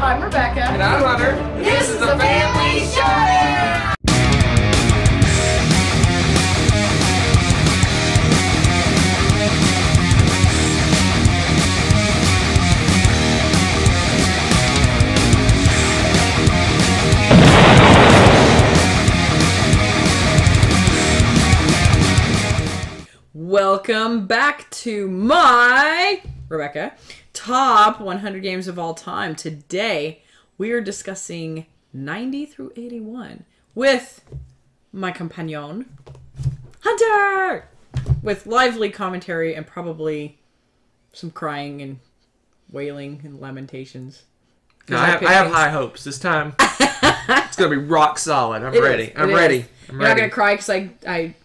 I'm Rebecca. And I'm Hunter. This is the Family Show! Welcome back to my, Rebecca, top 100 games of all time. Today, we are discussing 90 through 81 with my companion, Hunter! With lively commentary and probably some crying and wailing and lamentations. No, I have high hopes. This time, it's going to be rock solid. I'm ready. I'm ready. You're not going to cry because I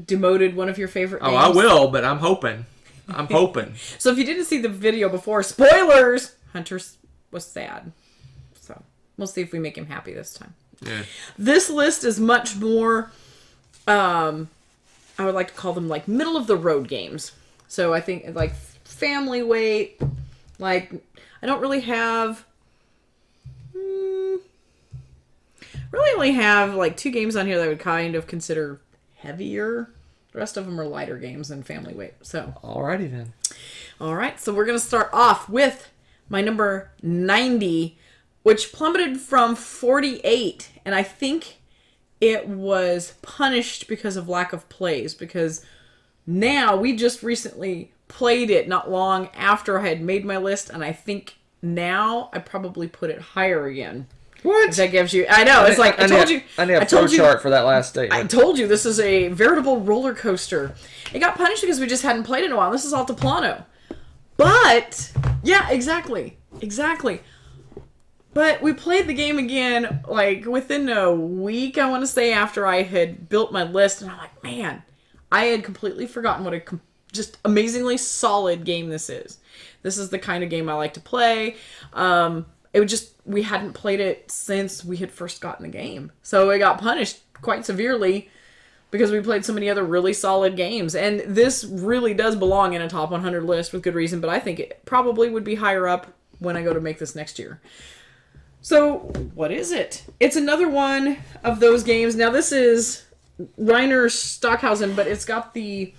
demoted one of your favorite games? Oh, I will, but I'm hoping. I'm hoping. So if you didn't see the video before, spoilers! Hunter was sad. So we'll see if we make him happy this time. Yeah. This list is much more, I would like to call them like middle of the road games. So I think like family weight, like I don't really have, really only have like 2 games on here that I would kind of consider heavier. The rest of them are lighter games than family weight. So Alrighty then. All right, so we're going to start off with my number 90, which plummeted from 48. And I think it was punished because of lack of plays. Because now, we just recently played it not long after I had made my list. And I think now I probably put it higher again. What? That gives you... I know, it's like, I told you... I need a flow chart for that last statement. I told you, this is a veritable roller coaster. It got punished because we just hadn't played in a while. This is Altiplano. But, yeah, exactly. Exactly. But we played the game again, like, within a week, I want to say, after I had built my list. And I'm like, man, I had completely forgotten what a just amazingly solid game this is. This is the kind of game I like to play. It would just, we hadn't played it since we had first gotten the game. So it got punished quite severely because we played so many other really solid games. And this really does belong in a top 100 list with good reason, but I think it probably would be higher up when I go to make this next year. So, what is it? It's another one of those games. Now, this is Rainer Stockhausen, but it's got the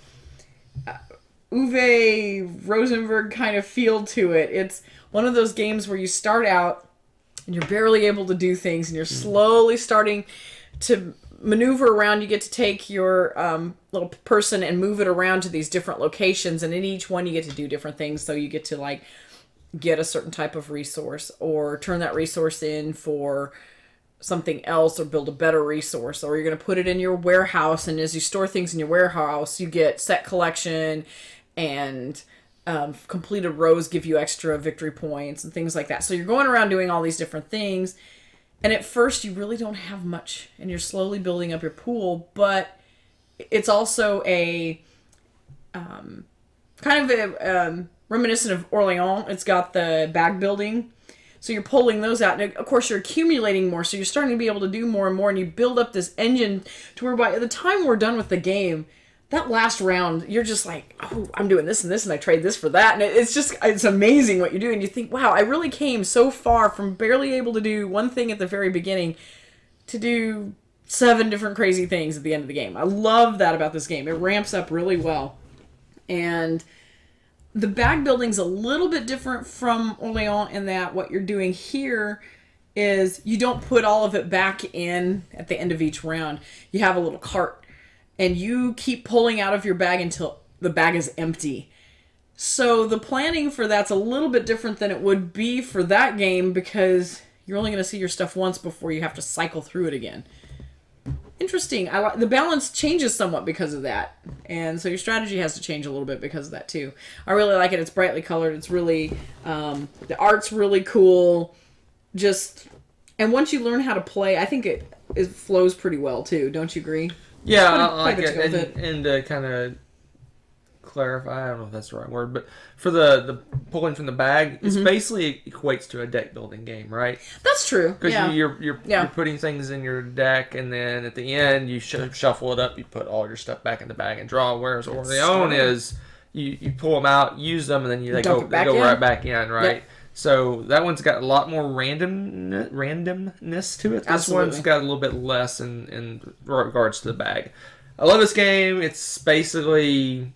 Uwe Rosenberg kind of feel to it. It's one of those games where you start out and you're barely able to do things and you're slowly starting to maneuver around. You get to take your little person and move it around to these different locations, and in each one you get to do different things. So you get to like get a certain type of resource or turn that resource in for something else or build a better resource, or you're going to put it in your warehouse, and as you store things in your warehouse you get set collection, and completed rows give you extra victory points and things like that. So you're going around doing all these different things, and at first you really don't have much and you're slowly building up your pool. But it's also a kind of a reminiscent of Orléans. It's got the bag building, so you're pulling those out, and of course you're accumulating more, so you're starting to be able to do more and more, and you build up this engine to where by the time we're done with the game, that last round, you're just like, oh, I'm doing this and this, and I trade this for that. And it's amazing what you do. And you think, wow, I really came so far from barely able to do one thing at the very beginning to do 7 different crazy things at the end of the game. I love that about this game. It ramps up really well. And the bag building's a little bit different from Orléans in that what you're doing here is you don't put all of it back in at the end of each round. You have a little cart, and you keep pulling out of your bag until the bag is empty. So the planning for that's a little bit different than it would be for that game, because you're only going to see your stuff once before you have to cycle through it again. Interesting. The balance changes somewhat because of that. And so your strategy has to change a little bit because of that too. I really like it. It's brightly colored. It's really, the art's really cool. And once you learn how to play, I think it flows pretty well too. Don't you agree? Yeah, I like it. And to kind of clarify, I don't know if that's the right word, but for the pulling from the bag, it's basically equates to a deck building game, right? That's true. Because you're putting things in your deck, and then at the end you shuffle it up, you put all your stuff back in the bag and draw. Whereas Orléans is you pull them out, use them, and then they go right back in, right? Yep. So that one's got a lot more randomness to it. This Absolutely. one's got a little bit less in regards to the bag. I love this game. It's basically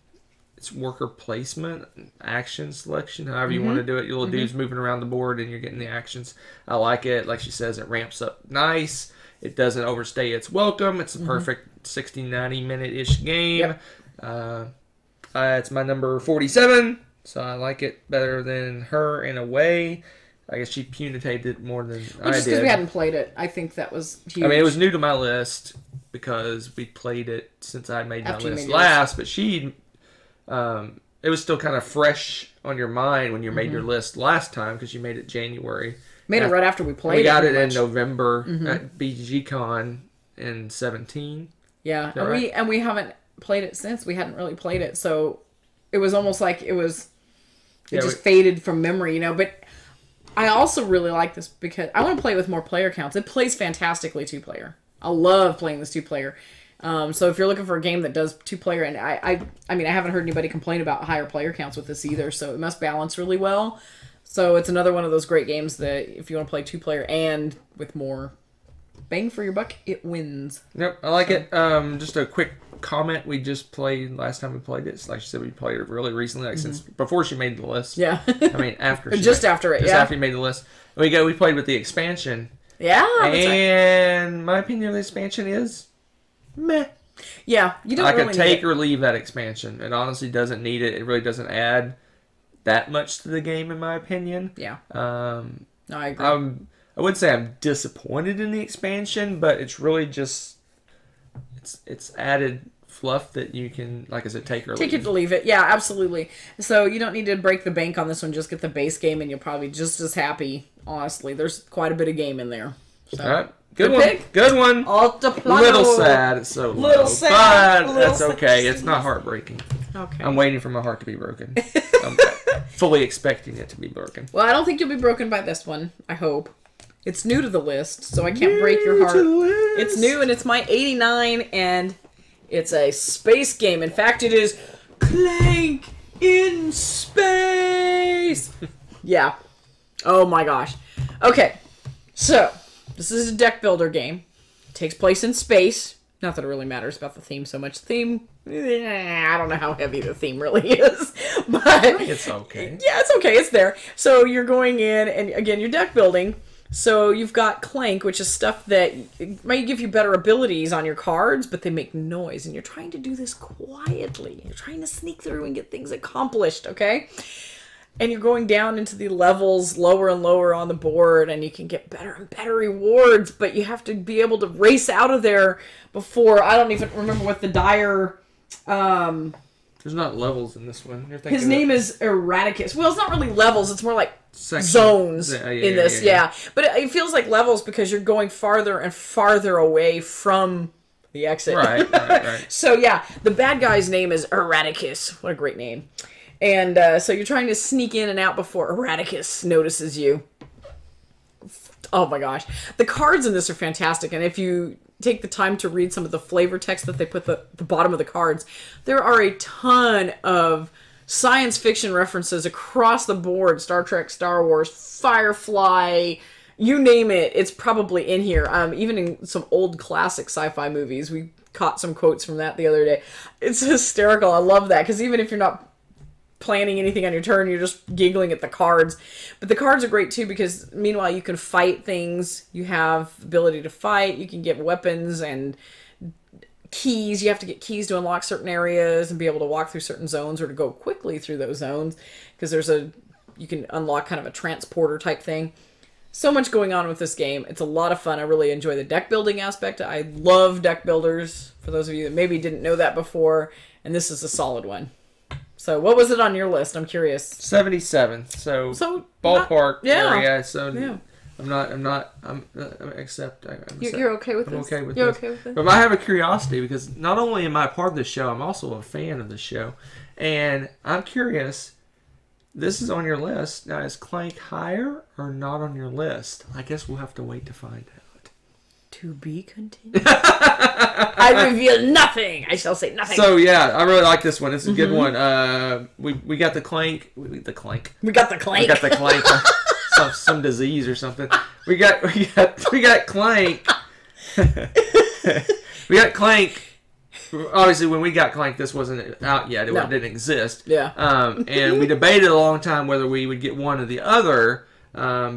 it's worker placement, action selection, however you want to do it. Your little dude's moving around the board and you're getting the actions. I like it. Like she says, it ramps up nice. It doesn't overstay its welcome. It's a perfect 60, 90 minute-ish game. Yep. It's my number 47, so I like it better than her in a way. I guess she punitated it more than I did. Just because we hadn't played it. I think that was huge. I mean, it was new to my list because we played it since I made my list last, but she... it was still kind of fresh on your mind when you made your list last time because you made it January. Made it right after we played it. We got it in November at BGCon in 17. Yeah, right? and we haven't played it since. We hadn't really played it, so it was almost like it just faded from memory, you know. But I also really like this because I want to play it with more player counts. It plays fantastically 2-player. I love playing this 2-player. So if you're looking for a game that does 2-player, and I mean, I haven't heard anybody complain about higher player counts with this either, so it must balance really well. So it's another one of those great games that if you want to play 2-player and with more bang for your buck, it wins. Yep, I like it. Just a quick comment. We just played last time we played it. Like she said, we played it really recently, like since before she made the list. Yeah. I mean, after. After you made the list. We played with the expansion. Yeah. And my opinion of the expansion is meh. Yeah, you don't really need it. I could take or leave that expansion. It honestly doesn't need it. It really doesn't add that much to the game, in my opinion. Yeah. No, I agree. I wouldn't say I'm disappointed in the expansion, but it's really just it's added fluff that you can, like I said, take or leave. Take it to leave it. Yeah, absolutely. So you don't need to break the bank on this one. Just get the base game, and you'll probably just as happy. Honestly, there's quite a bit of game in there. So. All right. Good one. Pick. Good one. Altiplano. Little sad. It's so little low. sad. But that's okay. It's not heartbreaking. Okay. I'm waiting for my heart to be broken. I'm fully expecting it to be broken. Well, I don't think you'll be broken by this one. I hope. It's new to the list, so I can't break your heart. It's new, and it's my 89, and it's a space game. In fact, it is Clank in Space. Yeah. Oh my gosh. Okay. So, this is a deck builder game. It takes place in space. Not that it really matters about the theme so much. The theme, I don't know how heavy the theme really is. But it's okay. Yeah, it's okay. It's there. So you're going in, and again, you're deck building. So you've got Clank, which is stuff that might give you better abilities on your cards, but they make noise. And you're trying to do this quietly. You're trying to sneak through and get things accomplished, okay? And you're going down into the levels lower and lower on the board, and you can get better and better rewards, but you have to be able to race out of there before, I don't even remember what the dire... There's not levels in this one. His name is Erraticus. Well, it's not really levels, it's more like zones in this, yeah. But it feels like levels because you're going farther and farther away from the exit. Right. So, yeah, the bad guy's name is Erraticus. What a great name. And so you're trying to sneak in and out before Erraticus notices you. Oh my gosh. The cards in this are fantastic. And if you take the time to read some of the flavor text that they put at the bottom of the cards, there are a ton of science fiction references across the board. Star Trek, Star Wars, Firefly, you name it. It's probably in here. Even in some old classic sci-fi movies. We caught some quotes from that the other day. It's hysterical. I love that. Because even if you're not planning anything on your turn, you're just giggling at the cards. But the cards are great too because meanwhile you can fight things. You have the ability to fight. You can get weapons and keys. You have to get keys to unlock certain areas and be able to walk through certain zones or to go quickly through those zones because you can unlock kind of a transporter type thing. So much going on with this game. It's a lot of fun. I really enjoy the deck building aspect. I love deck builders, for those of you that maybe didn't know that before, and this is a solid one. So what was it on your list? I'm curious. 77. So ballpark area. So yeah. You're okay with this? I'm okay with You're this. okay with this? But I have a curiosity because not only am I part of the show, I'm also a fan of the show. And I'm curious, this is on your list. Now, is Clank higher or not on your list? I guess we'll have to wait to find out. To be continued. I reveal nothing. I shall say nothing. So yeah, I really like this one. It's a good one. We got the clank. We got the clank. We got the clank. some disease or something. We got clank. We got clank. Obviously, when we got clank, this wasn't out yet. It didn't exist. Yeah. And we debated a long time whether we would get one or the other.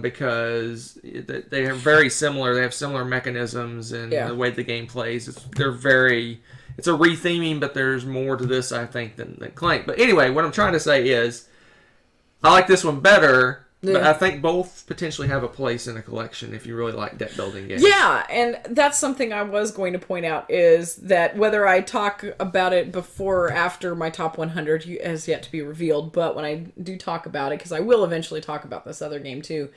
Because they are very similar. They have similar mechanisms and the way the game plays. It's a retheming, but there's more to this, I think, than Clank. But anyway, what I'm trying to say is, I like this one better. Yeah. But I think both potentially have a place in a collection if you really like deck building games. Yeah, and that's something I was going to point out is that whether I talk about it before or after my top 100 has yet to be revealed, but when I do talk about it, because I will eventually talk about this other game too,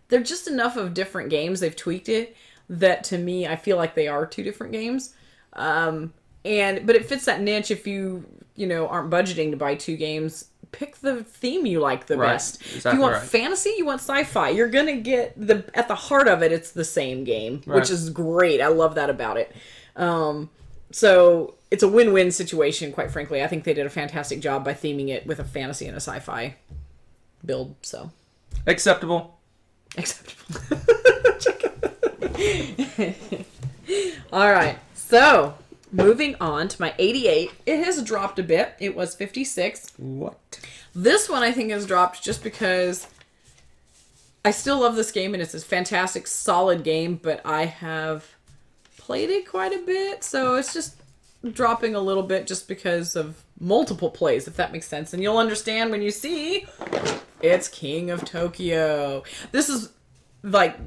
they're just enough of different games, they've tweaked it, that to me I feel like they are two different games. But it fits that niche if you aren't budgeting to buy two games. Pick the theme you like the best. Exactly, if you want fantasy, you want sci-fi, you're gonna get at the heart of it, it's the same game, which is great. I love that about it. So it's a win-win situation, quite frankly. I think they did a fantastic job by theming it with a fantasy and a sci-fi build. So acceptable. All right, so moving on to my 88. It has dropped a bit. It was 56. What? This one I think has dropped just because I still love this game and it's a fantastic, solid game, but I have played it quite a bit, so it's just dropping a little bit just because of multiple plays, if that makes sense. And you'll understand when you see it's King of Tokyo. This is, like,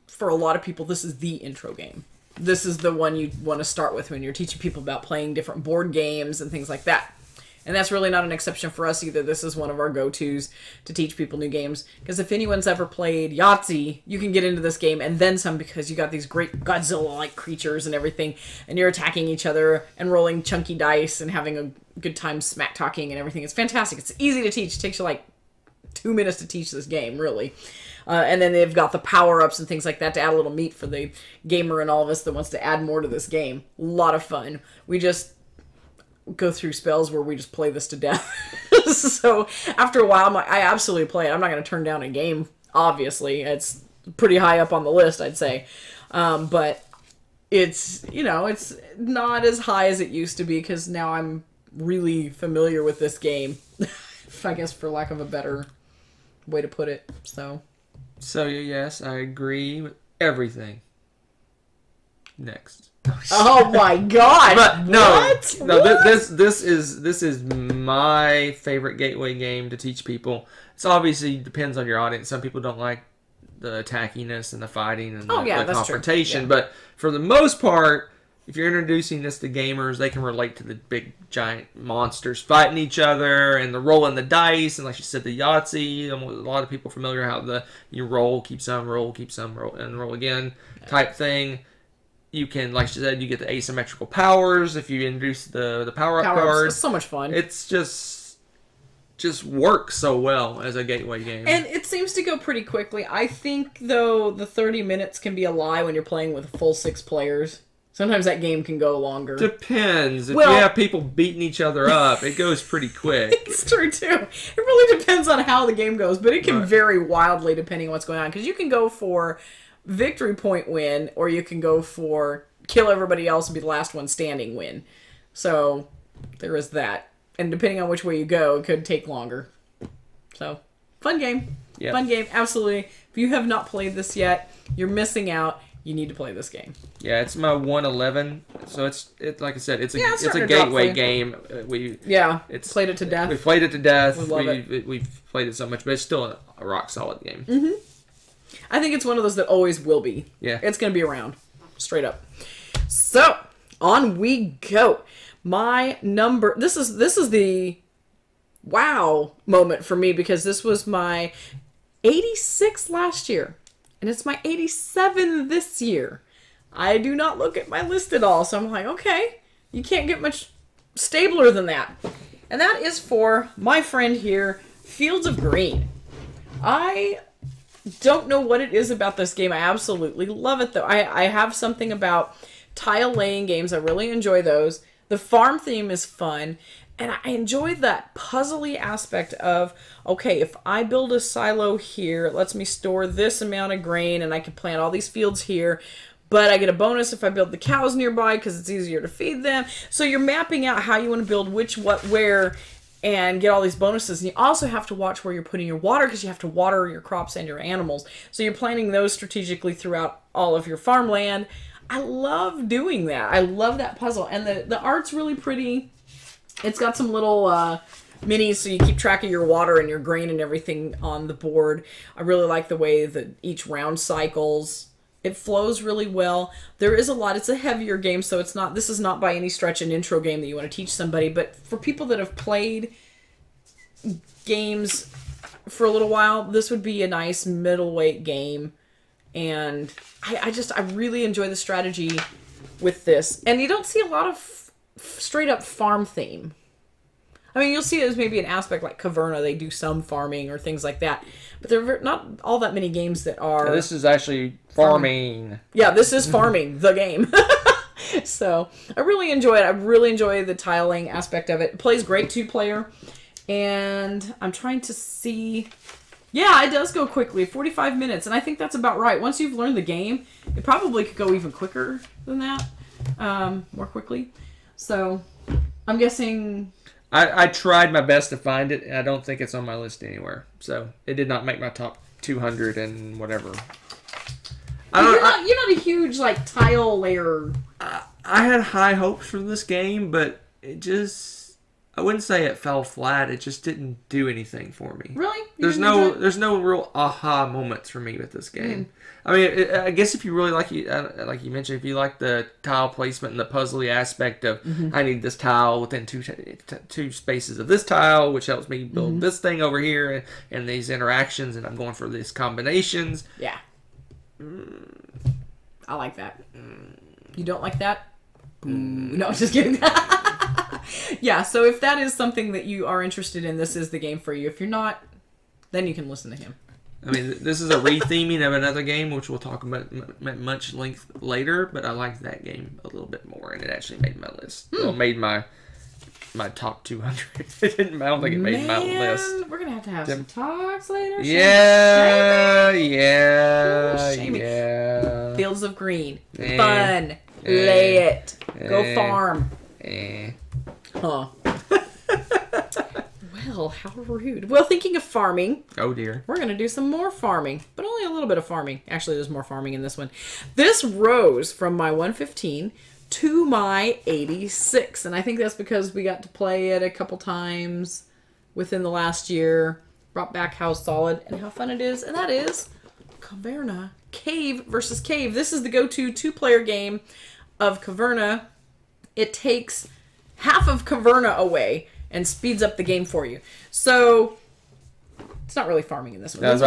for a lot of people, this is the intro game. This is the one you want to start with when you're teaching people about playing different board games and things like that. And that's really not an exception for us either. This is one of our go-tos to teach people new games. Because if anyone's ever played Yahtzee, you can get into this game and then some, because you got these great Godzilla-like creatures and everything. And you're attacking each other and rolling chunky dice and having a good time smack-talking and everything. It's fantastic. It's easy to teach. It takes you like 2 minutes to teach this game, really. And then they've got the power-ups and things like that to add a little meat for the gamer and all of us that wants to add more to this game. A lot of fun. We just go through spells where we just play this to death. So after a while, I absolutely play it. I'm not going to turn down a game, obviously. It's pretty high up on the list, I'd say. But it's, it's not as high as it used to be because now I'm really familiar with this game. I guess for lack of a better way to put it. So yes, I agree with everything. Next. Oh my god! But no, what? This is my favorite gateway game to teach people. It's obviously depends on your audience. Some people don't like the attackiness and the fighting and the confrontation. Yeah. But for the most part, if you're introducing this to gamers, they can relate to the big giant monsters fighting each other and the rolling the dice and, like you said, the Yahtzee. A lot of people familiar how you roll, keep some, roll, and roll again type thing. You can, like you said, you get the asymmetrical powers if you introduce the power-up cards. It's so much fun. It's just works so well as a gateway game. And it seems to go pretty quickly. I think, though, the 30 minutes can be a lie when you're playing with a full 6 players. Sometimes that game can go longer. Depends. If you have people beating each other up, it goes pretty quick. It's true, too. It really depends on how the game goes, but it can vary wildly depending on what's going on. Because you can go for victory point win, or you can go for kill everybody else and be the last one standing win. So there is that. And depending on which way you go, it could take longer. So, fun game. Yep. Fun game, absolutely. If you have not played this yet, you're missing out. You need to play this game. Yeah, it's my 111. So it's like I said, it's a gateway game. It's played it to death. We played it to death. We love it. We've played it so much, but it's still a rock solid game. Mm-hmm. I think it's one of those that always will be. Yeah. It's going to be around. Straight up. So, on we go. My number... This is the wow moment for me because this was my 86 last year. And it's my 87 this year. I do not look at my list at all. So I'm like, okay, you can't get much stabler than that. And that is for my friend here, Fields of Green. I don't know what it is about this game. I absolutely love it, though. I have something about tile laying games. I really enjoy those. The farm theme is fun. And I enjoy that puzzly aspect of, okay, if I build a silo here, it lets me store this amount of grain, and I can plant all these fields here. But I get a bonus if I build the cows nearby because it's easier to feed them. So you're mapping out how you want to build which, what, where, and get all these bonuses. And you also have to watch where you're putting your water because you have to water your crops and your animals. So you're planting those strategically throughout all of your farmland. I love doing that. I love that puzzle. And the art's really pretty. It's got some little minis so you keep track of your water and your grain and everything on the board. I really like the way that each round cycles. It flows really well. There is a lot. It's a heavier game, so it's not. This is not by any stretch an intro game that you want to teach somebody. But for people that have played games for a little while, this would be a nice middleweight game. And I really enjoy the strategy with this. And you don't see a lot of straight up farm theme. I mean, you'll see it as maybe an aspect like Caverna. They do some farming or things like that. But there are not all that many games that are... Yeah, this is actually farming. Yeah, this is farming, the game. So, I really enjoy it. I really enjoy the tiling aspect of it. It plays great two-player. And I'm trying to see... Yeah, it does go quickly, 45 minutes. And I think that's about right. Once you've learned the game, it probably could go even quicker than that. More quickly. So, I'm guessing... I tried my best to find it, and I don't think it's on my list anywhere. So, it did not make my top 200 and whatever. You're not a huge, like, tile layer... I had high hopes for this game, but it just... I wouldn't say it fell flat. It just didn't do anything for me. Really? There's no real aha moments for me with this game. I mean, I guess if you really like you mentioned, if you like the tile placement and the puzzly aspect of I need this tile within two spaces of this tile, which helps me build this thing over here and these interactions, and I'm going for these combinations. Yeah. I like that. You don't like that? No, just kidding. Yeah, so if that is something that you are interested in, this is the game for you. If you're not, then you can listen to him. I mean, this is a retheming of another game, which we'll talk about at much length later, but I liked that game a little bit more, and it actually made my list. Well, made my top 200. I don't think it made my list. We're going to have some talks later. Yeah. Fields of Green. Fun. Lay it. Go farm. Huh. Well, how rude. Well, thinking of farming. Oh, dear. We're going to do some more farming, but only a little bit of farming. Actually, there's more farming in this one. This rose from my 115 to my 86, and I think that's because we got to play it a couple times within the last year. Brought back how solid and how fun it is, and that is Caverna. Cave versus Cave. This is the go-to two-player game of Caverna. It takes half of Caverna away and speeds up the game for you. So, it's not really farming in this one. I was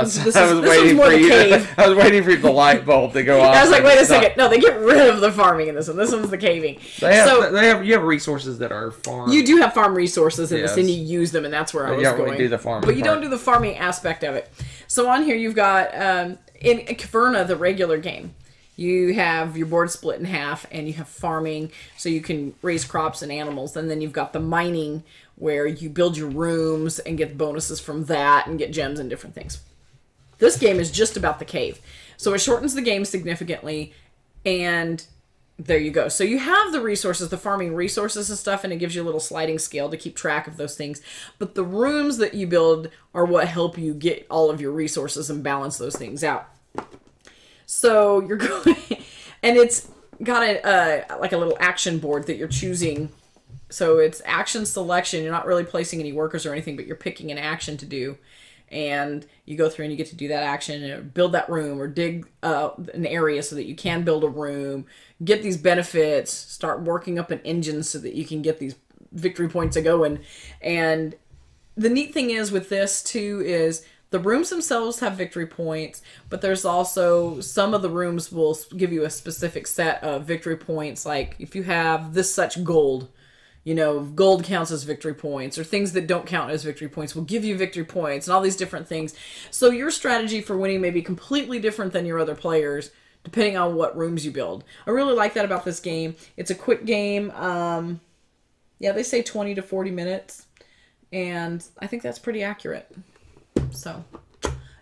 waiting for the light bulb to go off. I was like, wait a second. No, they get rid of the farming in this one. This one's the caving. You have resources that are farm. You do have farm resources in this, and you use them, and that's where I was going. Really do the farming but you don't do the farming aspect of it. So on here, you've got, in Caverna, the regular game, you have your board split in half, and you have farming, so you can raise crops and animals. And then you've got the mining, where you build your rooms and get bonuses from that and get gems and different things. This game is just about the cave. So it shortens the game significantly, and there you go. So you have the resources, the farming resources and stuff, and it gives you a little sliding scale to keep track of those things. But the rooms that you build are what help you get all of your resources and balance those things out. So you're going, and it's got like a little action board that you're choosing. So it's action selection. You're not really placing any workers or anything, but you're picking an action to do. And you go through and you get to do that action and build that room or dig an area so that you can build a room, get these benefits, start working up an engine so that you can get these victory points going. And the neat thing is with this too is the rooms themselves have victory points, but there's also some of the rooms will give you a specific set of victory points. Like if you have this such gold, you know, gold counts as victory points, or things that don't count as victory points will give you victory points, and all these different things. So your strategy for winning may be completely different than your other players, depending on what rooms you build. I really like that about this game. It's a quick game. Yeah, they say 20 to 40 minutes, and I think that's pretty accurate. So,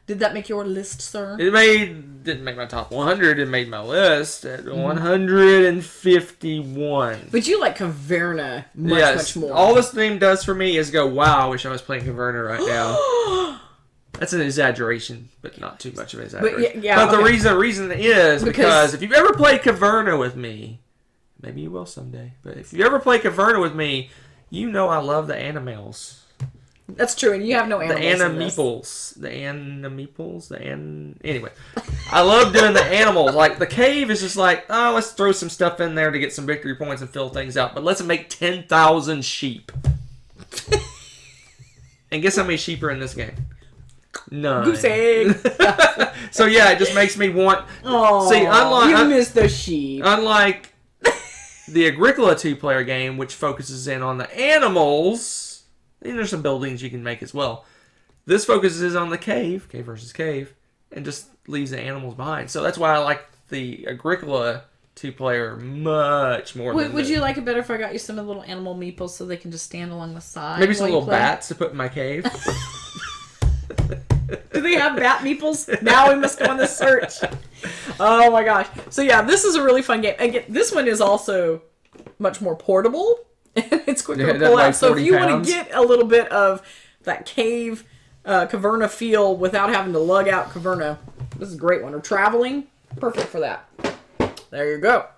did that make your list, sir? Didn't make my top 100. It made my list at 151. But you like Caverna much more. All this game does for me is go, wow, I wish I was playing Caverna right now. That's an exaggeration, but not too much of an exaggeration. But the reason is because if you've ever played Caverna with me, maybe you will someday, but if you ever play Caverna with me, you know I love the animals. That's true, and you have no animals. Anyway, I love doing the animals. Like, the cave is just like, oh, let's throw some stuff in there to get some victory points and fill things out, but let's make 10,000 sheep. And guess how many sheep are in this game? None. Goose egg. So yeah, it just makes me want. Oh, see, you miss the sheep. Unlike the Agricola 2-player game, which focuses in on the animals, and there's some buildings you can make as well. This focuses on the cave versus cave, and just leaves the animals behind. So that's why I like the Agricola 2-player much more. Would you like it better if I got you some of the little animal meeples so they can just stand along the side? Maybe some little bats to put in my cave. Do they have bat meeples? Now we must go on the search. Oh my gosh. So yeah, this is a really fun game. Again, this one is also much more portable. And it's quicker to pull out. So if you want to get a little bit of that cave Caverna feel without having to lug out Caverna, this is a great one. Or traveling, perfect for that. There you go.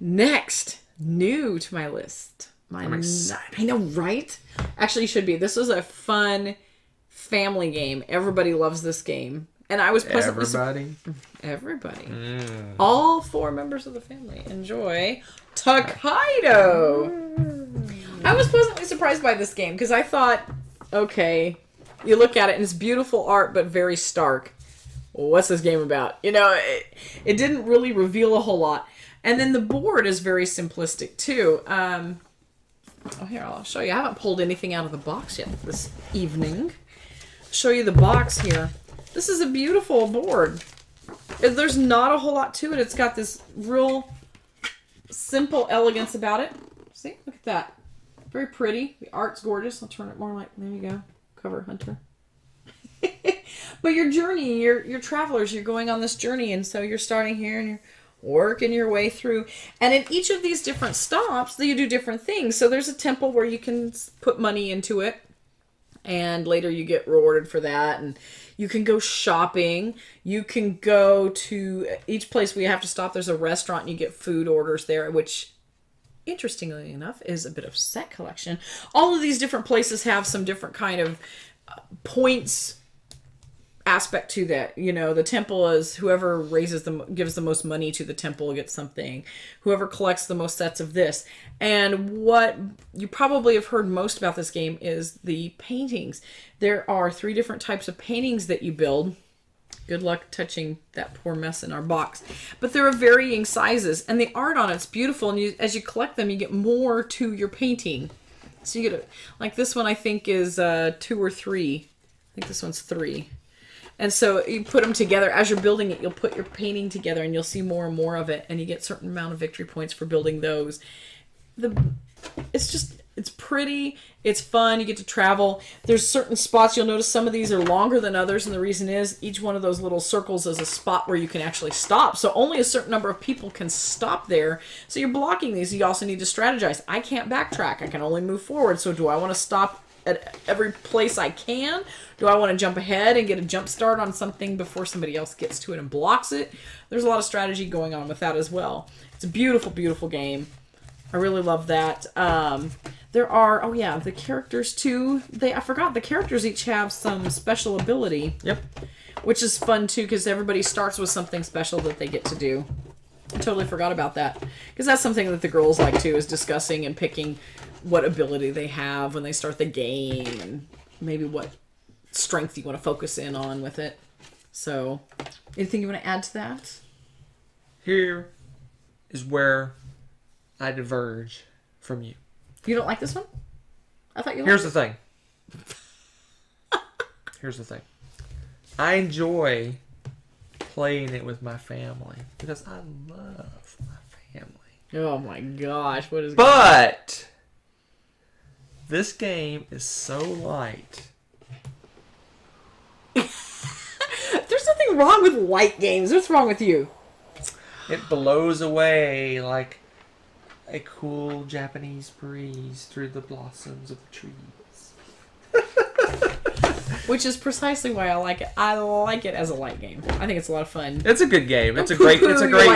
Next, new to my list. I'm excited. I know, right? Actually, you should be. This was a fun family game. Everybody loves this game. And I was pleasantly Everybody. All 4 members of the family enjoy Takedo. I was pleasantly surprised by this game because I thought, okay, you look at it and it's beautiful art but very stark. Well, what's this game about? You know, it didn't really reveal a whole lot. And then the board is very simplistic too. Oh, here, I'll show you. I haven't pulled anything out of the box yet this evening. Show you the box here. This is a beautiful board. There's not a whole lot to it. It's got this real simple elegance about it. See? Look at that. Very pretty. The art's gorgeous. I'll turn it more like, there you go. Cover Hunter. But your journey, you're travelers. You're going on this journey. And so you're starting here and you're working your way through. And in each of these different stops, you do different things. So there's a temple where you can put money into it. And later you get rewarded for that. And you can go shopping. You can go to each place where you have to stop. There's a restaurant and you get food orders there, which, interestingly enough, is a bit of set collection. All of these different places have some different kind of points aspect to that. You know, the temple is whoever gives the most money to the temple gets something. Whoever collects the most sets of this. And what you probably have heard most about this game is the paintings. There are 3 different types of paintings that you build. Good luck touching that poor mess in our box. But there are varying sizes, and the art on it's beautiful. And as you collect them, you get more to your painting. So you get like this one, I think is 2 or 3. I think this one's 3. And so you put them together. As you're building it, you'll put your painting together and you'll see more and more of it. And you get a certain amount of victory points for building those. It's pretty. It's fun. You get to travel. There's certain spots. You'll notice some of these are longer than others. And the reason is each one of those little circles is a spot where you can actually stop. So only a certain number of people can stop there. So you're blocking these. You also need to strategize. I can't backtrack. I can only move forward. So do I want to stop at every place I can? Do I want to jump ahead and get a jump start on something before somebody else gets to it and blocks it? There's a lot of strategy going on with that as well. It's a beautiful, beautiful game. I really love that. There are, oh yeah, the characters too. I forgot the characters each have some special ability. Yep. Which is fun too because everybody starts with something special that they get to do. I totally forgot about that. Because that's something that the girls like too, is discussing and picking what ability they have when they start the game and maybe what strength you want to focus in on with it. So, anything you want to add to that? Here is where I diverge from you. You don't like this one? I thought you liked Here's the thing. Here's the thing. I enjoy playing it with my family because I love my family. Oh my gosh, what is But this game is so light. There's nothing wrong with light games. What's wrong with you? It blows away like a cool Japanese breeze through the blossoms of the trees. Which is precisely why I like it. I like it as a light game. I think it's a lot of fun. It's a good game. It's a great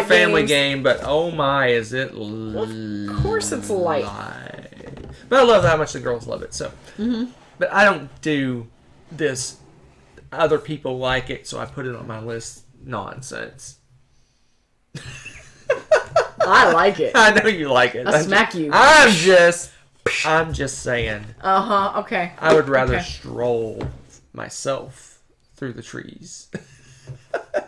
family game, but oh my, is it Of course it's light. But I love how much the girls love it. So, But I don't do this. Other people like it, so I put it on my list. Nonsense. I like it. I know you like it. I'll smack you. I'm just saying. Okay. I would rather stroll myself through the trees.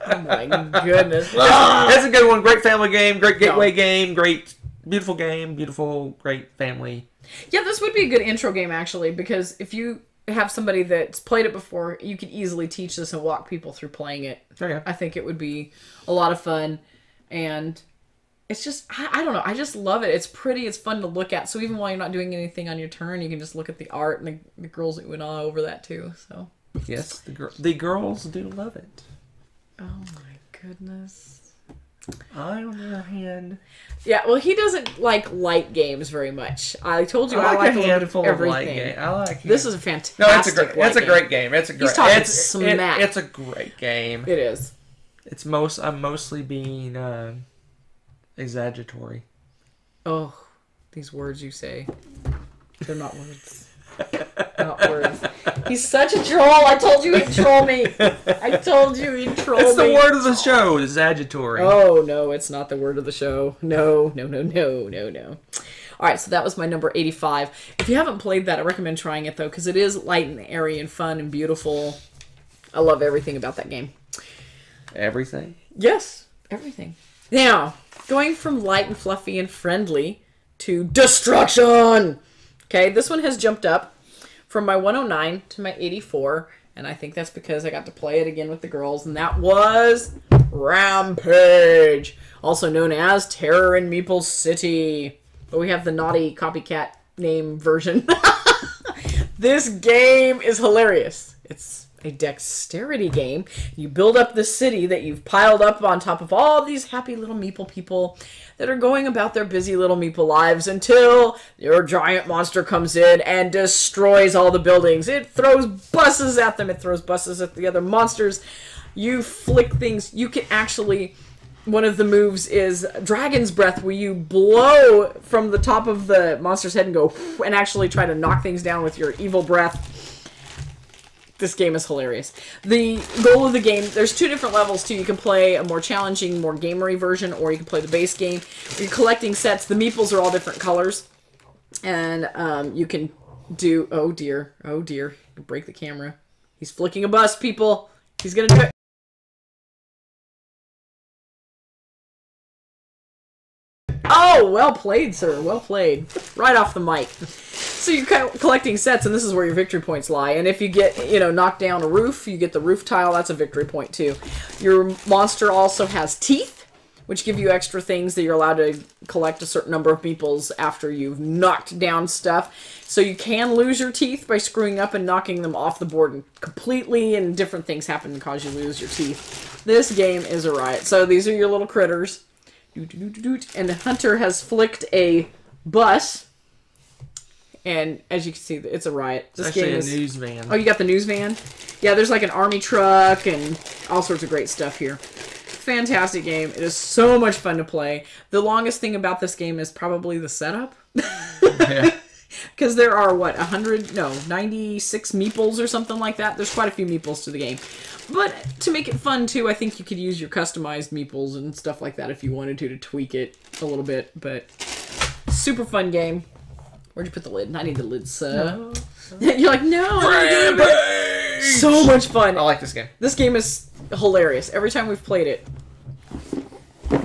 Oh my goodness. That's a good one. Great family game. Great gateway game. Great, beautiful game. Beautiful, great family. Yeah, this would be a good intro game, actually, because if you have somebody that's played it before, you could easily teach this and walk people through playing it. Oh, yeah. I think it would be a lot of fun. And it's just, I don't know, I just love it. It's pretty, it's fun to look at. So even while you're not doing anything on your turn, you can just look at the art, and the girls went all over that too. So yes, the girls do love it. Oh my goodness. I, on the other hand... Yeah, well, he doesn't like light games very much. I told you I like like a handful of light everything. games. I like it. This is a fantastic. No, it's a great game. It's a great. He's talking smack. It's a great game. It is. I'm mostly being exaggeratory. Oh, these words you say. They're not words. Not words. He's such a troll. I told you he'd troll me. I told you he'd troll me. It's the word of the show, exaggeratory. Oh, no, it's not the word of the show. No. All right, so that was my number 85. If you haven't played that, I recommend trying it, though, because it is light and airy and fun and beautiful. I love everything about that game. Everything? Yes, everything. Now, going from light and fluffy and friendly to destruction. Okay, this one has jumped up from my 109 to my 84, and I think that's because I got to play it again with the girls, and that was Rampage, also known as Terror in Meeple City. But we have the naughty copycat name version. This game is hilarious. It's a dexterity game. You build up the city that you've piled up on top of all these happy little meeple people that are going about their busy little meeple lives until your giant monster comes in and destroys all the buildings. It throws buses at them. It throws buses at the other monsters. You flick things. You can actually... One of the moves is Dragon's Breath, where you blow from the top of the monster's head and go and actually try to knock things down with your evil breath. This game is hilarious. The goal of the game, there's two different levels too. You can play a more challenging, more gamery version, or you can play the base game. You're collecting sets. The meeples are all different colors. And you can do... Oh dear. Break the camera. He's flicking a bus, people. He's gonna do it. Oh, well played, sir. Well played. Right off the mic. So you're kind of collecting sets, and this is where your victory points lie. And if you get, knocked down a roof, you get the roof tile. That's a victory point, too. Your monster also has teeth, which give you extra things that you're allowed to collect a certain number of meeples after you've knocked down stuff. So you can lose your teeth by screwing up and knocking them off the board completely, and different things happen to cause you lose your teeth. This game is a riot. So these are your little critters. And the hunter has flicked a bus. And as you can see, it's a riot. This game is a news van. Oh, you got the news van? Yeah, there's like an army truck and all sorts of great stuff here. Fantastic game. It is so much fun to play. The longest thing about this game is probably the setup. Yeah. Because there are, 96 meeples or something like that. There's quite a few meeples to the game. But to make it fun, too, I think you could use your customized meeples and stuff like that if you wanted to tweak it a little bit. But super fun game. Where'd you put the lid? I need the lid, sir. No. You're like, no. So much fun. I like this game. This game is hilarious. Every time we've played it,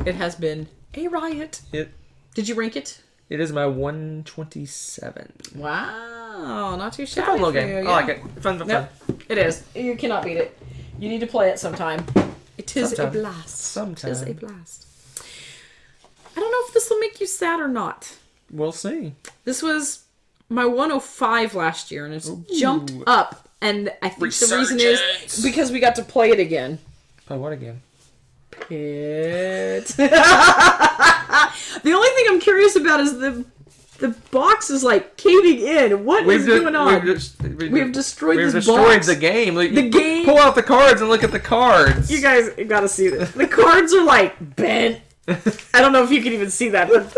it has been a riot. Did you rank it? It is my 127. Wow, not too It's a shabby. fun little for game. you, I yeah. like it. Fun. Yep, it is. You cannot beat it. You need to play it sometime. It is Sometime. a blast. Sometime. It is a blast. I don't know if this will make you sad or not. We'll see. This was my 105 last year, and it's jumped up. And I think the reason is because we got to play it again. Play what again? Pit. The only thing I'm curious about is the box is like caving in. What is going on? We've destroyed this box. The game. Like, The game. Pull out the cards and look at the cards. You guys got to see this. The cards are like bent. I don't know if you can even see that, but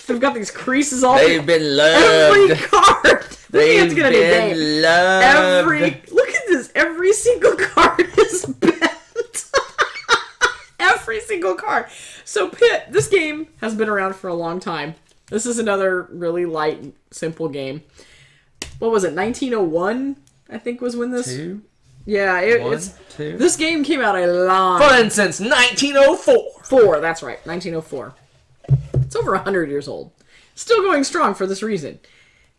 they've got these creases all. They've been loved. Every card. They've been loved. Look at this. Every single card is bent. Every single card. So Pit, this game has been around for a long time. This is another really light, simple game. What was it? 1901, I think, was when this. Yeah, Two. This game came out a long. Fun since 1904. That's right, 1904. It's over 100 years old. Still going strong for this reason.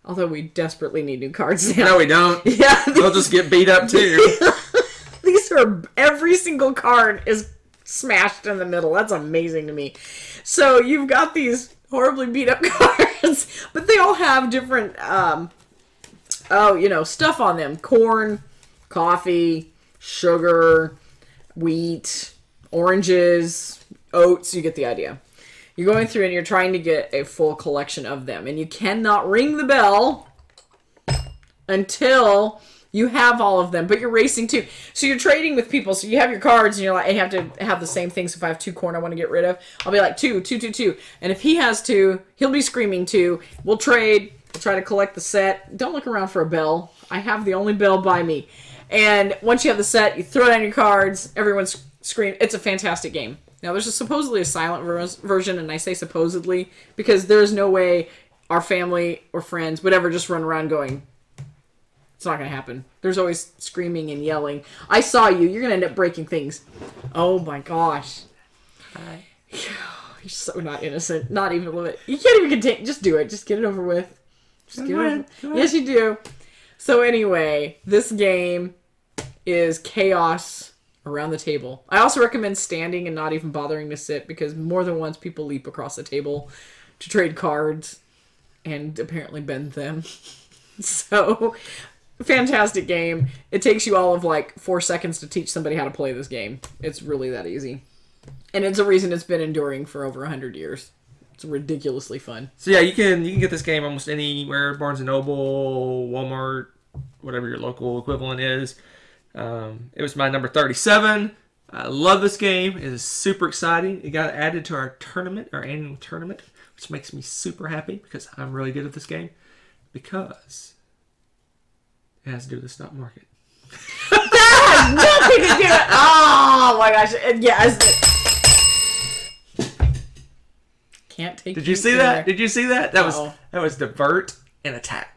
Although we desperately need new cards now. No, we don't. Yeah, They'll just get beat up too. These are, every single card is smashed in the middle. That's amazing to me. So you've got these horribly beat up cards, but they all have different, stuff on them. Corn, coffee, sugar, wheat, oranges, oats. You get the idea. You're going through and you're trying to get a full collection of them, and you cannot ring the bell until you have all of them, but you're racing too. So you're trading with people. So you have your cards and you're like, and you have to have the same thing. So if I have 2 corn I want to get rid of, I'll be like 2, 2, 2, 2. And if he has 2, he'll be screaming 2. We'll trade. We'll try to collect the set. Don't look around for a bell. I have the only bell by me. And once you have the set, you throw down your cards. Everyone's screaming. It's a fantastic game. Now there's supposedly a silent version, and I say supposedly because there's no way our family or friends would ever just run around going, it's not going to happen. There's always screaming and yelling. I saw you. You're going to end up breaking things. Oh my gosh. Hi. You're so not innocent. Not even a little bit. You can't even contain. Just do it. Just get it over with. Just get it over. Yes, you do. So anyway, this game is chaos around the table. I also recommend standing and not even bothering to sit because more than once people leap across the table to trade cards and apparently bend them. So, fantastic game. It takes you all of like 4 seconds to teach somebody how to play this game. It's really that easy. And it's a reason it's been enduring for over 100 years. It's ridiculously fun. So yeah, you can get this game almost anywhere. Barnes & Noble, Walmart, whatever your local equivalent is. It was my number 37. I love this game. It is super exciting. It got added to our tournament, our annual tournament, which makes me super happy because I'm really good at this game. Because it has to do with the stock market. That has nothing to do with... Oh my gosh. Yes. Can't take. Did you see that? Did you see that? That was divert and attack.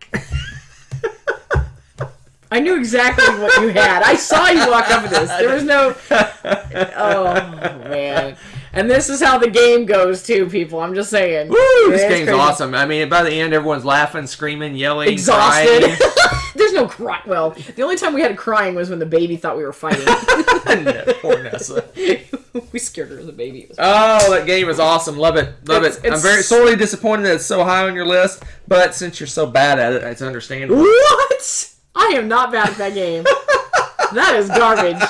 I knew exactly what you had. I saw you walk up with this. There was no... Oh, man. And this is how the game goes, too, people. I'm just saying. Woo! This game's crazy. Awesome. I mean, by the end, everyone's laughing, screaming, yelling, exhausted. Crying. There's no cry. Well, the only time we had crying was when the baby thought we were fighting. No, poor Nessa. We scared her as a baby. Oh, that game is awesome. Love it. Love it. I'm very sorely disappointed that it's so high on your list, but since you're so bad at it, it's understandable. What? I am not bad at that game. That is garbage.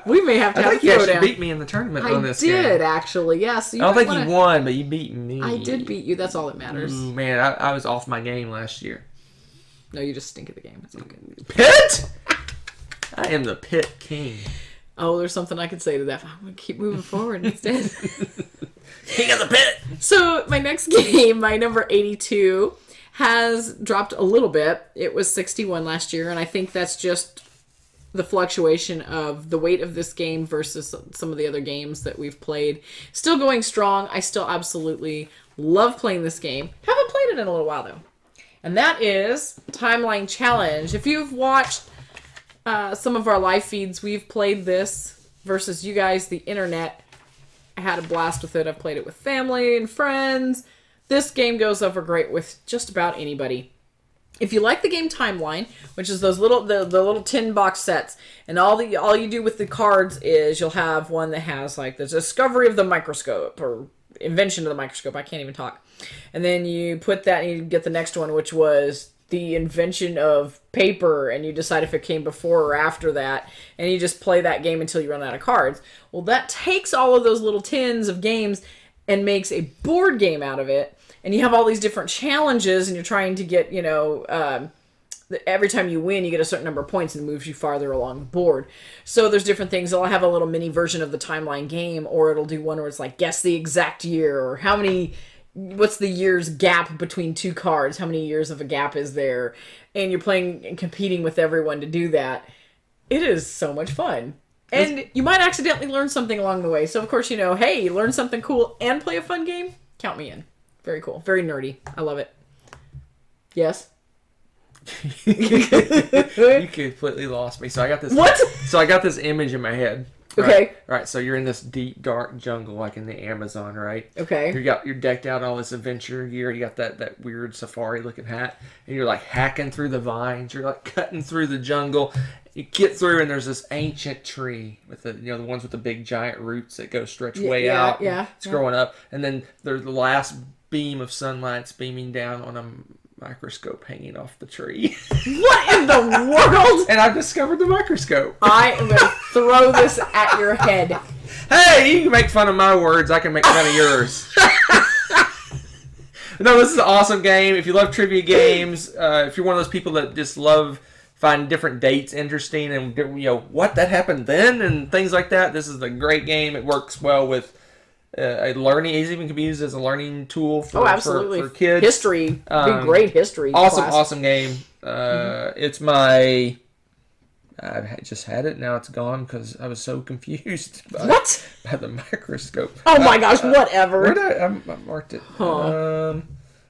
We may have to have a throwdown. I think you actually beat me in the tournament on this game. I did, actually. Yes. I don't think you won, but you beat me. I did beat you. That's all that matters. Ooh, man, I was off my game last year. No, you just stink at the game. It's okay. Pit? I am the Pit King. Oh, there's something I could say to that. I'm going to keep moving forward instead. King of the Pit! So, my next game, my number 82, has dropped a little bit. It was 61 last year, and I think that's just the fluctuation of the weight of this game versus some of the other games that we've played. Still going strong. I still absolutely love playing this game. Haven't played it in a little while, though. And that is Timeline Challenge. If you've watched some of our live feeds, we've played this versus you guys, the internet. I had a blast with it. I've played it with family and friends. This game goes over great with just about anybody. If you like the game Timeline, which is those little the little tin box sets, and all you do with the cards is you'll have one that has like the discovery of the microscope or invention of the microscope. I can't even talk. And then you put that and you get the next one, which was the invention of paper, and you decide if it came before or after that, and you just play that game until you run out of cards. Well, that takes all of those little tins of games and makes a board game out of it. And you have all these different challenges, and you're trying to get, every time you win, you get a certain number of points, and it moves you farther along the board. So there's different things. It'll have a little mini version of the Timeline game, or it'll do one where it's like, guess the exact year, or what's the year's gap between two cards? How many years of a gap is there? And you're playing and competing with everyone to do that. It is so much fun. And you might accidentally learn something along the way. So, of course, hey, you learn something cool and play a fun game? Count me in. Very cool. Very nerdy. I love it. Yes? You completely lost me. So I got this. What? So I got this image in my head. Okay. Right. So you're in this deep, dark jungle, like in the Amazon, right? Okay. You're decked out in all this adventure gear. You got that weird safari-looking hat, and you're like hacking through the vines. You're like cutting through the jungle. You get through, and there's this ancient tree with the ones with the big giant roots that go stretch way out. Yeah. It's growing up, and then there's the last beam of sunlight's beaming down on a microscope hanging off the tree. What in the world? And I've discovered the microscope. I am going to throw this at your head. Hey, you can make fun of my words. I can make fun of yours. No, this is an awesome game. If you love trivia games, if you're one of those people that just love finding different dates interesting and, what, that happened then and things like that, this is a great game. It works well with a learning. It even can be used as a learning tool for kids. History. Be great history class. Awesome game. It's my... I just had it. Now it's gone because I was so confused by the microscope. Oh my gosh, whatever. Where did I marked it?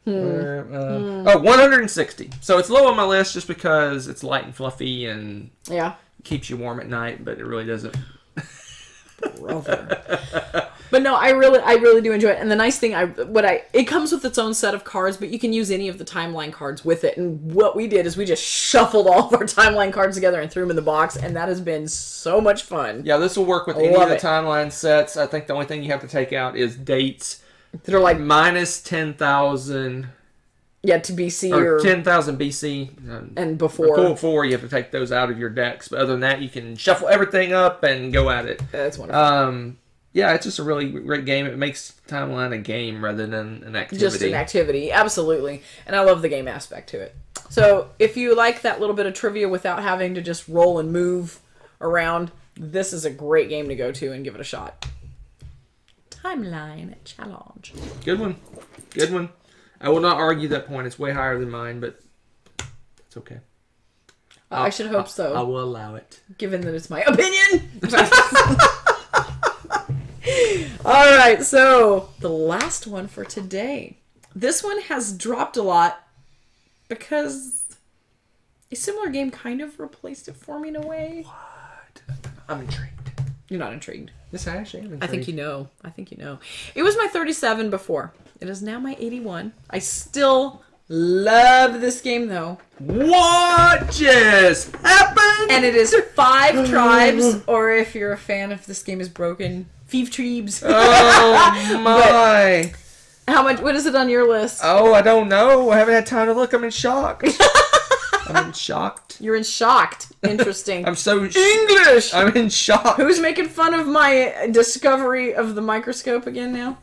160. So it's low on my list just because it's light and fluffy and keeps you warm at night, but it really doesn't. Brother. But no, I really do enjoy it. And the nice thing, it comes with its own set of cards, but you can use any of the Timeline cards with it. And what we did is we just shuffled all of our Timeline cards together and threw them in the box, and that has been so much fun. Yeah, this will work with any of the Timeline sets. I think the only thing you have to take out is dates that are like minus 10,000. Yeah, to BC or 10,000 BC and before. Before you have to take those out of your decks, but other than that, you can shuffle everything up and go at it. That's wonderful. Yeah, it's just a really great game. It makes Timeline a game rather than an activity. Just an activity, absolutely. And I love the game aspect to it. So if you like that little bit of trivia without having to just roll and move around, this is a great game to go to and give it a shot. Timeline Challenge. Good one. Good one. I will not argue that point. It's way higher than mine, but it's okay. I should hope so. I will allow it. Given that it's my opinion. All right, so the last one for today. This one has dropped a lot because a similar game kind of replaced it for me in a way. What? I'm intrigued. You're not intrigued. Yes, I actually am intrigued. I think you know. It was my 37 before. It is now my 81. I still love this game, though. What just happened? And it is 5 tribes, or if you're a fan of This Game is Broken, 5 tribes. Oh, my. How much? What is it on your list? Oh, I don't know. I haven't had time to look. I'm in shock. I'm in shocked. You're in shocked. Interesting. I'm so English. I'm in shock. Who's making fun of my discovery of the microscope again now?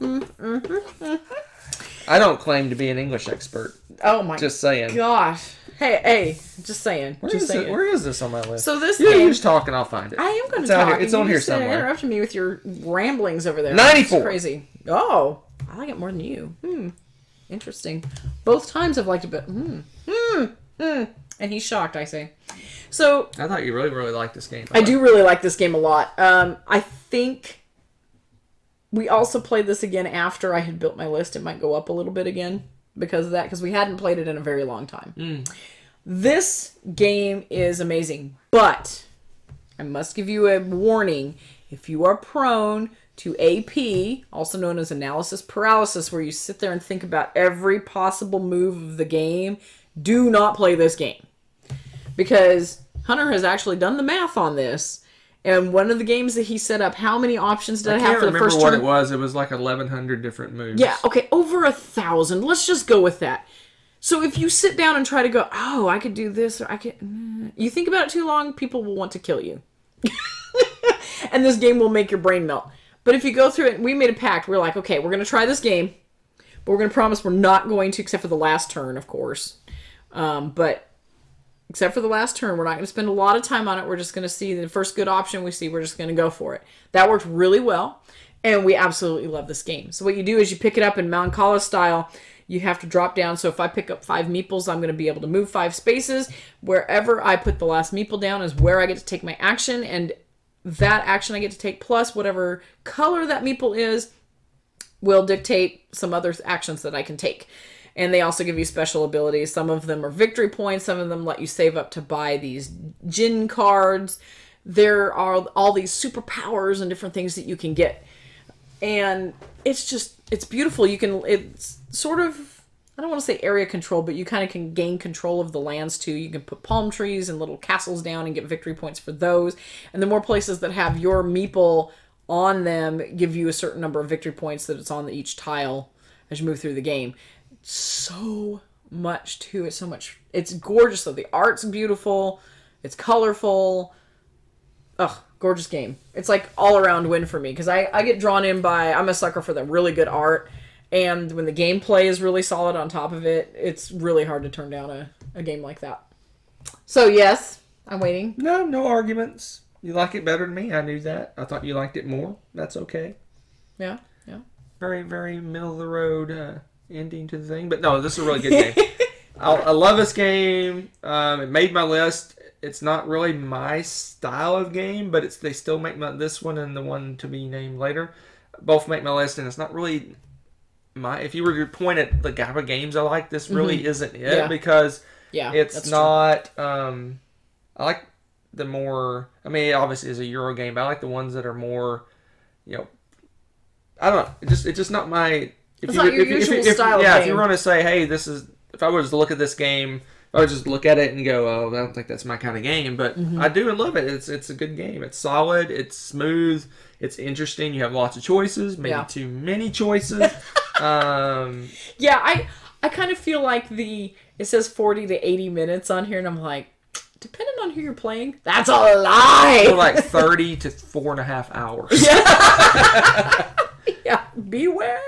I don't claim to be an English expert. Oh my! Just saying. Gosh. Hey, just saying. Where is this on my list? So this game... You're just talking, I'll find it. I am going to talk. It's on here somewhere. Interrupting me with your ramblings over there. 94. It's crazy. Oh, I like it more than you. Interesting. Both times I've liked it, but and he's shocked, I say. So... I thought you really, really liked this game. I do really like this game a lot. I think we also played this again after I had built my list. It might go up a little bit again because of that, because we hadn't played it in a very long time. This game is amazing, but I must give you a warning. If you are prone to AP, also known as analysis paralysis, where you sit there and think about every possible move of the game, do not play this game. Because Hunter has actually done the math on this, and one of the games that he set up, how many options did I have for the first turn? I can't remember what it was. It was like 1,100 different moves. Yeah, okay, over 1,000. Let's just go with that. So if you sit down and try to go, oh, I could do this, or I could... You think about it too long, people will want to kill you. And this game will make your brain melt. But if you go through it, we made a pact. We're like, okay, we're going to try this game, but we're going to promise we're not going to, except for the last turn, of course. But except for the last turn, we're not going to spend a lot of time on it. We're just going to see the first good option we see. We're just going to go for it. That worked really well, and we absolutely love this game. So what you do is you pick it up in Mancala style. You have to drop down. So if I pick up 5 meeples, I'm going to be able to move 5 spaces. Wherever I put the last meeple down is where I get to take my action, and that action I get to take plus whatever color that meeple is will dictate some other actions that I can take. And they also give you special abilities. Some of them are victory points. Some of them let you save up to buy these Jin cards. There are all these superpowers and different things that you can get. And it's beautiful. It's sort of, I don't want to say area control, but you kind of can gain control of the lands too. You can put palm trees and little castles down and get victory points for those. And the more places that have your meeple on them give you a certain number of victory points that it's on each tile as you move through the game. So much to it. So much. It's gorgeous though. The art's beautiful. It's colorful. Ugh, gorgeous game. It's like all around win for me because I get drawn in by, I'm a sucker for the really good art. And when the gameplay is really solid on top of it, it's really hard to turn down a game like that. So, yes, I'm waiting. No arguments. You like it better than me. I knew that. I thought you liked it more. That's okay. Yeah. Very, very middle of the road ending to the thing. But no, this is a really good game. I love this game. It made my list. It's not really my style of game, but they still make this one and the one to be named later. Both make my list, and it's not really... if you were to point at the type of games I like, this really isn't it because it's not. I like the more. I mean, it obviously is a Euro game, but I like the ones that are more. I don't know. It's just not my. It's not your usual style of game. If you were going to say, hey, this is. If I was to look at this game, I would just look at it and go, oh, I don't think that's my kind of game. But I do and love it. It's a good game. It's solid. It's smooth. It's interesting. You have lots of choices. Maybe too many choices. I kind of feel like it says 40 to 80 minutes on here, and I'm like, depending on who you're playing, that's a lie. Or like 30 to 4.5 hours. Yeah, beware.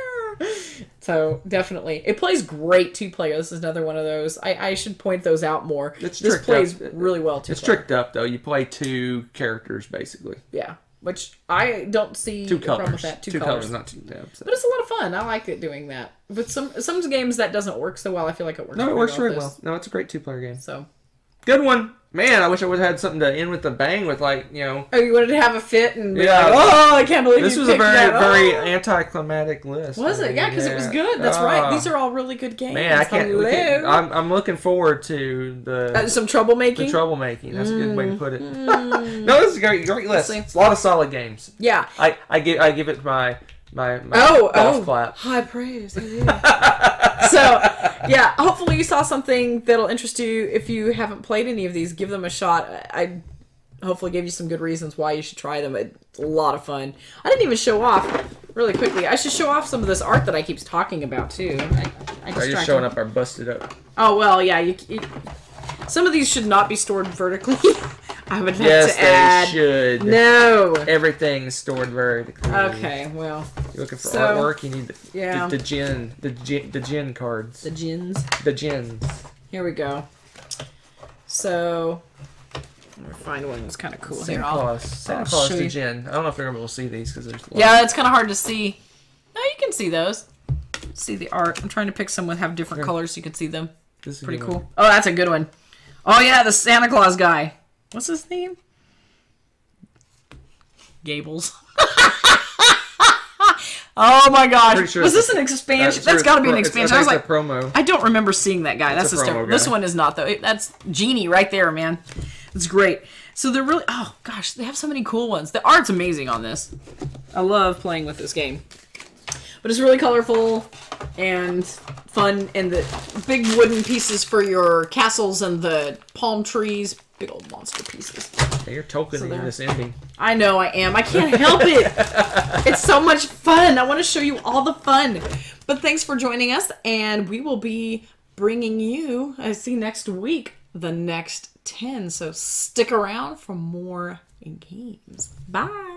So definitely, it plays great 2-player. This is another one of those. I should point those out more. This plays really well 2-player. It's tricked up though. You play 2 characters basically. Yeah. Which I don't see a problem with that. Two colors. Not two. Yeah, but it's a lot of fun. I like it doing that. But some games that doesn't work so well. I feel like it works. No, it works very well. No, it's a great 2-player game. So good one, man. I wish I would have had something to end with the bang with, like Oh, you wanted to have a fit and be like, oh, I can't believe this was a very anticlimactic list. Was it? Yeah, because it was good. That's right. These are all really good games. Man, I can't. I'm looking forward to the some troublemaking. The troublemaking. That's a good way to put it. No, this is a great list. It's a lot of solid games. Yeah. I give it my golf clap. High praise. So, yeah, hopefully you saw something that'll interest you. If you haven't played any of these, give them a shot. I hopefully gave you some good reasons why you should try them. It's a lot of fun. I didn't even show off really quickly. I should show off some of this art that I keep talking about, too. Are you showing up our busted up? Oh, well, yeah. Some of these should not be stored vertically. I would have to add. Yes, they should. No. Everything's stored vertically. Okay, well. You're looking for artwork, you need the gin cards. The gins? The gins. Here we go. So, I'm going to find one that's kind of cool. Santa Claus the gin. I don't know if you're going to be able to see these because there's it's kind of hard to see. No, you can see those. See the art. I'm trying to pick some that have different colors so you can see them. This is pretty cool. Oh, that's a good one. Oh, yeah, the Santa Claus guy. What's his name? Gables. Oh my gosh. Sure was this an expansion? That's got to be an expansion. I was like, promo. I don't remember seeing that guy. That's a promo guy. This one is not, though. That's Genie right there, man. It's great. So they're really, oh gosh, they have so many cool ones. The art's amazing on this. I love playing with this game. But it's really colorful and fun, and the big wooden pieces for your castles and the palm trees. Big old monster pieces. You're tokening this ending. I know I am. I can't help it. It's so much fun. I want to show you all the fun. But thanks for joining us, and we will be bringing you, I see next week, the next 10. So stick around for more games. Bye.